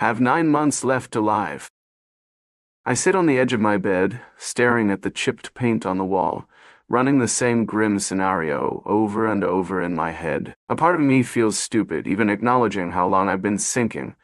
Have 9 months left to live. I sit on the edge of my bed, staring at the chipped paint on the wall, running the same grim scenario over and over in my head. A part of me feels stupid, even acknowledging how long I've been sinking.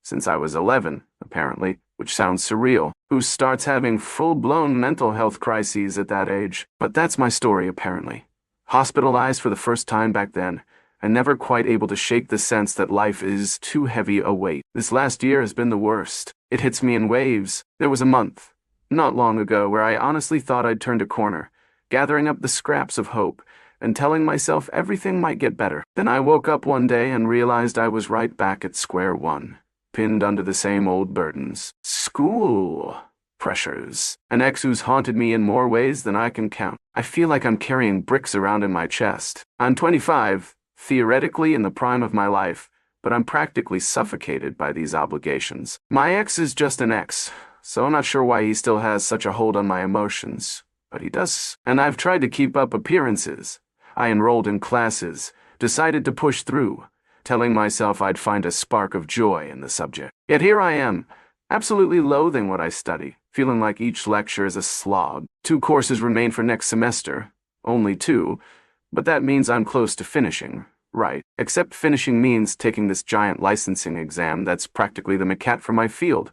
Since I was 11, apparently, which sounds surreal. Who starts having full-blown mental health crises at that age? But that's my story, apparently. Hospitalized for the first time back then, and never quite able to shake the sense that life is too heavy a weight. This last year has been the worst. It hits me in waves. There was a month, not long ago, where I honestly thought I'd turned a corner, gathering up the scraps of hope, and telling myself everything might get better. Then I woke up one day and realized I was right back at square one, pinned under the same old burdens. School pressures. An ex who's haunted me in more ways than I can count. I feel like I'm carrying bricks around in my chest. I'm 25, theoretically in the prime of my life, but I'm practically suffocated by these obligations. My ex is just an ex, so I'm not sure why he still has such a hold on my emotions. But he does. And I've tried to keep up appearances. I enrolled in classes, decided to push through, telling myself I'd find a spark of joy in the subject. Yet here I am, absolutely loathing what I study, feeling like each lecture is a slog. 2 courses remain for next semester. Only 2, but that means I'm close to finishing. Right. Except finishing means taking this giant licensing exam that's practically the MCAT for my field.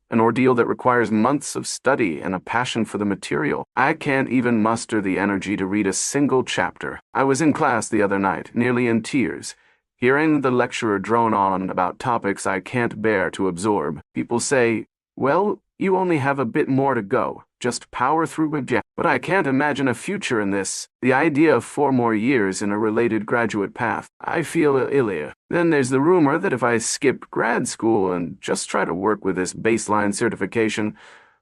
An ordeal that requires months of study and a passion for the material. I can't even muster the energy to read a single chapter. I was in class the other night, nearly in tears, hearing the lecturer drone on about topics I can't bear to absorb. People say, well, you only have a bit more to go. Just power through it. But I can't imagine a future in this. The idea of 4 more years in a related graduate path. I feel ill. Then there's the rumor that if I skip grad school and just try to work with this baseline certification,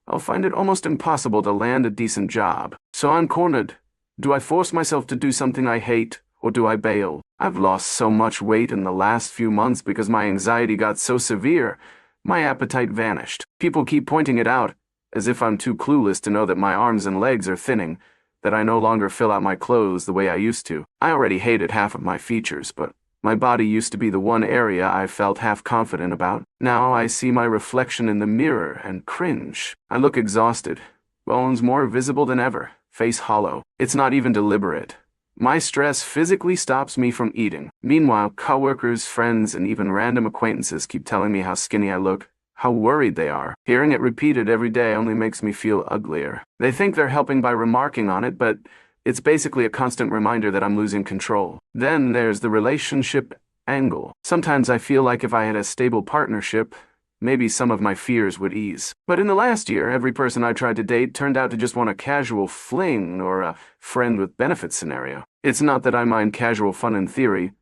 I'll find it almost impossible to land a decent job. So I'm cornered. Do I force myself to do something I hate, or do I bail? I've lost so much weight in the last few months because my anxiety got so severe. My appetite vanished. People keep pointing it out, as if I'm too clueless to know that my arms and legs are thinning, that I no longer fill out my clothes the way I used to. I already hated half of my features, but my body used to be the one area I felt half confident about. Now I see my reflection in the mirror and cringe. I look exhausted, bones more visible than ever, face hollow. It's not even deliberate. My stress physically stops me from eating. Meanwhile, coworkers, friends, and even random acquaintances keep telling me how skinny I look, how worried they are. Hearing it repeated every day only makes me feel uglier. They think they're helping by remarking on it, but it's basically a constant reminder that I'm losing control. Then there's the relationship angle. Sometimes I feel like if I had a stable partnership, maybe some of my fears would ease. But in the last year, every person I tried to date turned out to just want a casual fling or a friend with benefits scenario. It's not that I mind casual fun in theory,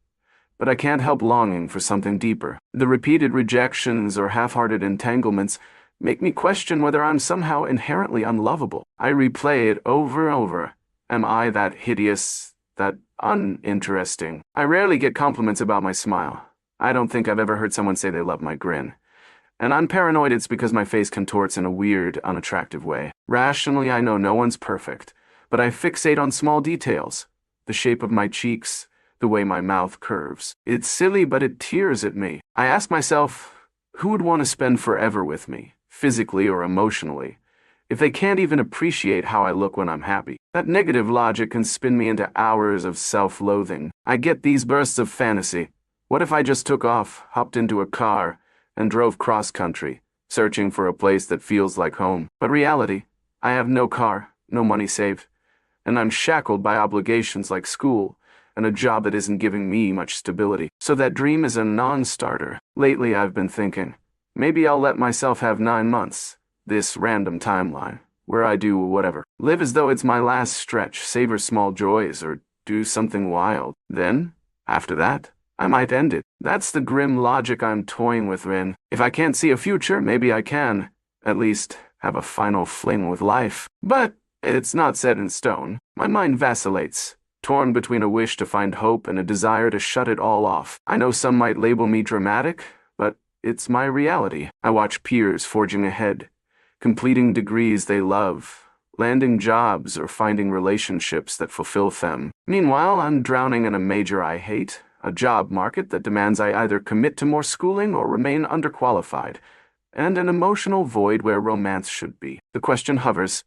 but I can't help longing for something deeper. The repeated rejections or half-hearted entanglements make me question whether I'm somehow inherently unlovable. I replay it over and over. Am I that hideous, that uninteresting? I rarely get compliments about my smile. I don't think I've ever heard someone say they love my grin. And I'm paranoid it's because my face contorts in a weird, unattractive way. Rationally, I know no one's perfect, but I fixate on small details. The shape of my cheeks, the way my mouth curves. It's silly, but it tears at me. I ask myself, who would want to spend forever with me, physically or emotionally, if they can't even appreciate how I look when I'm happy? That negative logic can spin me into hours of self-loathing. I get these bursts of fantasy. What if I just took off, hopped into a car, and drove cross-country, searching for a place that feels like home? But reality, I have no car, no money saved, and I'm shackled by obligations like school and a job that isn't giving me much stability. So that dream is a non-starter. Lately I've been thinking, maybe I'll let myself have 9 months, this random timeline, where I do whatever. Live as though it's my last stretch, savor small joys, or do something wild. Then, after that, I might end it. That's the grim logic I'm toying with, Rin. If I can't see a future, maybe I can, at least, have a final fling with life. But it's not set in stone. My mind vacillates, torn between a wish to find hope and a desire to shut it all off. I know some might label me dramatic, but it's my reality. I watch peers forging ahead, completing degrees they love, landing jobs or finding relationships that fulfill them. Meanwhile, I'm drowning in a major I hate, a job market that demands I either commit to more schooling or remain underqualified, and an emotional void where romance should be. The question hovers,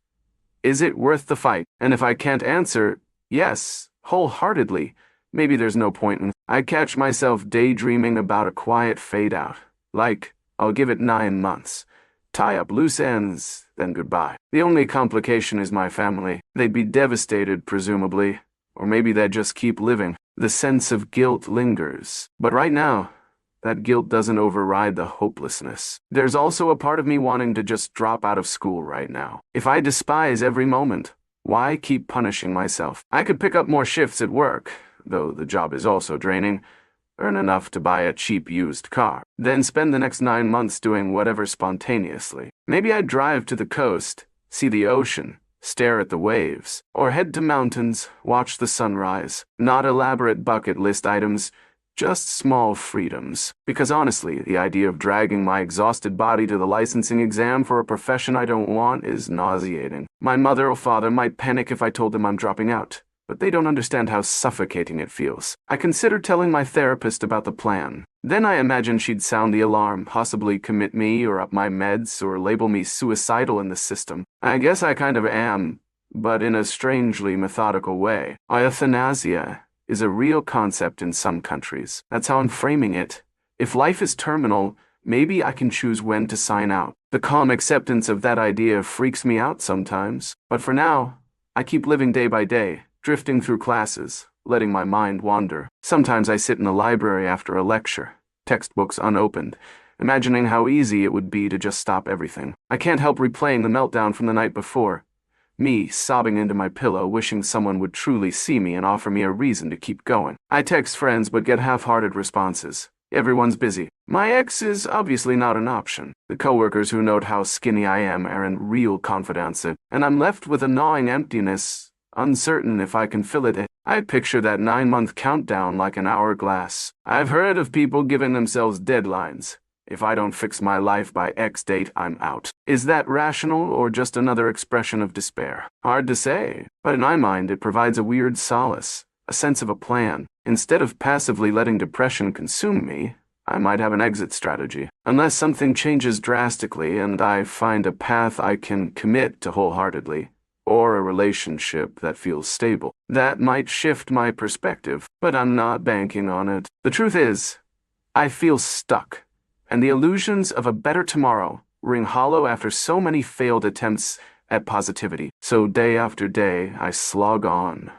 is it worth the fight? And if I can't answer yes, wholeheartedly, maybe there's no point in. I catch myself daydreaming about a quiet fade out, like, I'll give it 9 months. Tie up loose ends, then goodbye. The only complication is my family. They'd be devastated, presumably, or maybe they'd just keep living. The sense of guilt lingers. But right now, that guilt doesn't override the hopelessness. There's also a part of me wanting to just drop out of school right now. If I despise every moment, why keep punishing myself? I could pick up more shifts at work, though the job is also draining, earn enough to buy a cheap used car, then spend the next 9 months doing whatever spontaneously. Maybe I'd drive to the coast, see the ocean, stare at the waves, or head to mountains, watch the sunrise. Not elaborate bucket list items, just small freedoms. Because honestly, the idea of dragging my exhausted body to the licensing exam for a profession I don't want is nauseating. My mother or father might panic if I told them I'm dropping out, but they don't understand how suffocating it feels. I considered telling my therapist about the plan. Then I imagined she'd sound the alarm, possibly commit me or up my meds or label me suicidal in the system. I guess I kind of am, but in a strangely methodical way. Euthanasia is a real concept in some countries. That's how I'm framing it. If life is terminal, maybe I can choose when to sign out. The calm acceptance of that idea freaks me out sometimes. But for now, I keep living day by day, drifting through classes, letting my mind wander. Sometimes I sit in the library after a lecture, textbooks unopened, imagining how easy it would be to just stop everything. I can't help replaying the meltdown from the night before. Me sobbing into my pillow, wishing someone would truly see me and offer me a reason to keep going. I text friends but get half-hearted responses. Everyone's busy. My ex is obviously not an option. The coworkers who note how skinny I am are in real confidence, and I'm left with a gnawing emptiness, uncertain if I can fill it. I picture that 9-month countdown like an hourglass. I've heard of people giving themselves deadlines. If I don't fix my life by X date, I'm out. Is that rational or just another expression of despair? Hard to say, but in my mind it provides a weird solace, a sense of a plan. Instead of passively letting depression consume me, I might have an exit strategy. Unless something changes drastically and I find a path I can commit to wholeheartedly, or a relationship that feels stable. That might shift my perspective, but I'm not banking on it. The truth is, I feel stuck, and the illusions of a better tomorrow ring hollow after so many failed attempts at positivity. So day after day, I slog on,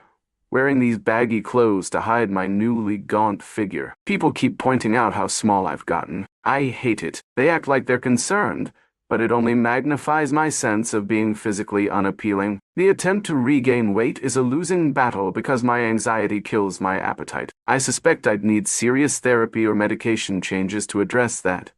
wearing these baggy clothes to hide my newly gaunt figure. People keep pointing out how small I've gotten. I hate it. They act like they're concerned, but it only magnifies my sense of being physically unappealing. The attempt to regain weight is a losing battle because my anxiety kills my appetite. I suspect I'd need serious therapy or medication changes to address that.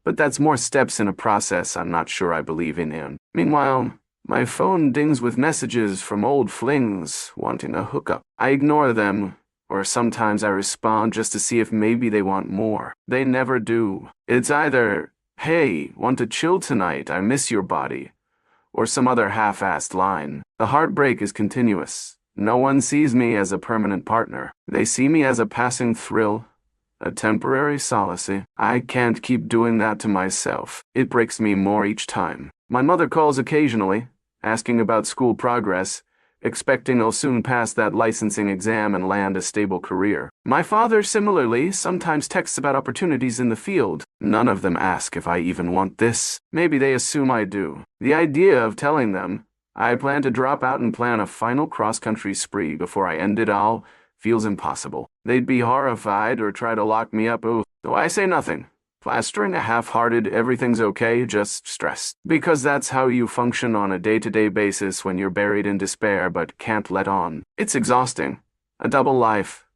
But that's more steps in a process I'm not sure I believe in. Meanwhile, my phone dings with messages from old flings wanting a hookup. I ignore them, or sometimes I respond just to see if maybe they want more. They never do. It's either, "Hey, want to chill tonight? I miss your body," or some other half-assed line. The heartbreak is continuous. No one sees me as a permanent partner. They see me as a passing thrill, a temporary solace. I can't keep doing that to myself. It breaks me more each time. My mother calls occasionally, asking about school progress, expecting I'll soon pass that licensing exam and land a stable career. My father, similarly, sometimes texts about opportunities in the field. None of them ask if I even want this. Maybe they assume I do. The idea of telling them I plan to drop out and plan a final cross-country spree before I end it all feels impossible. They'd be horrified or try to lock me up, so I say nothing. Plastering a half-hearted everything's okay, just stressed. Because that's how you function on a day-to-day basis when you're buried in despair but can't let on. It's exhausting. A double life.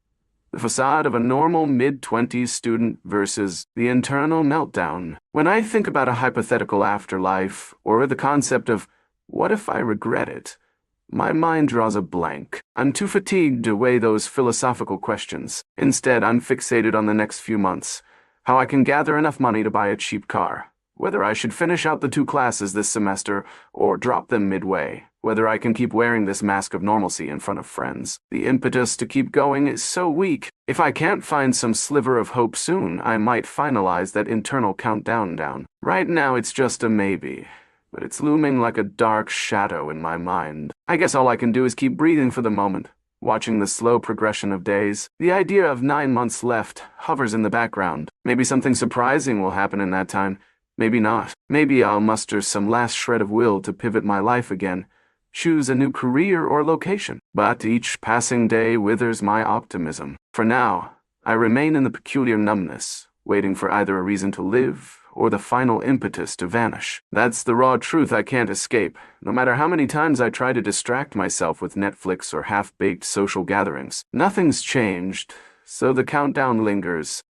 The facade of a normal mid-20s student versus the internal meltdown. When I think about a hypothetical afterlife, or the concept of, what if I regret it? My mind draws a blank. I'm too fatigued to weigh those philosophical questions. Instead, I'm fixated on the next few months. How I can gather enough money to buy a cheap car, whether I should finish out the 2 classes this semester or drop them midway, whether I can keep wearing this mask of normalcy in front of friends. The impetus to keep going is so weak. If I can't find some sliver of hope soon, I might finalize that internal countdown. Right now it's just a maybe, but it's looming like a dark shadow in my mind. I guess all I can do is keep breathing for the moment, watching the slow progression of days. The idea of 9 months left hovers in the background. Maybe something surprising will happen in that time. Maybe not. Maybe I'll muster some last shred of will to pivot my life again, choose a new career or location. But each passing day withers my optimism. For now, I remain in the peculiar numbness, waiting for either a reason to live or the final impetus to vanish. That's the raw truth I can't escape, no matter how many times I try to distract myself with Netflix or half-baked social gatherings. Nothing's changed, so the countdown lingers,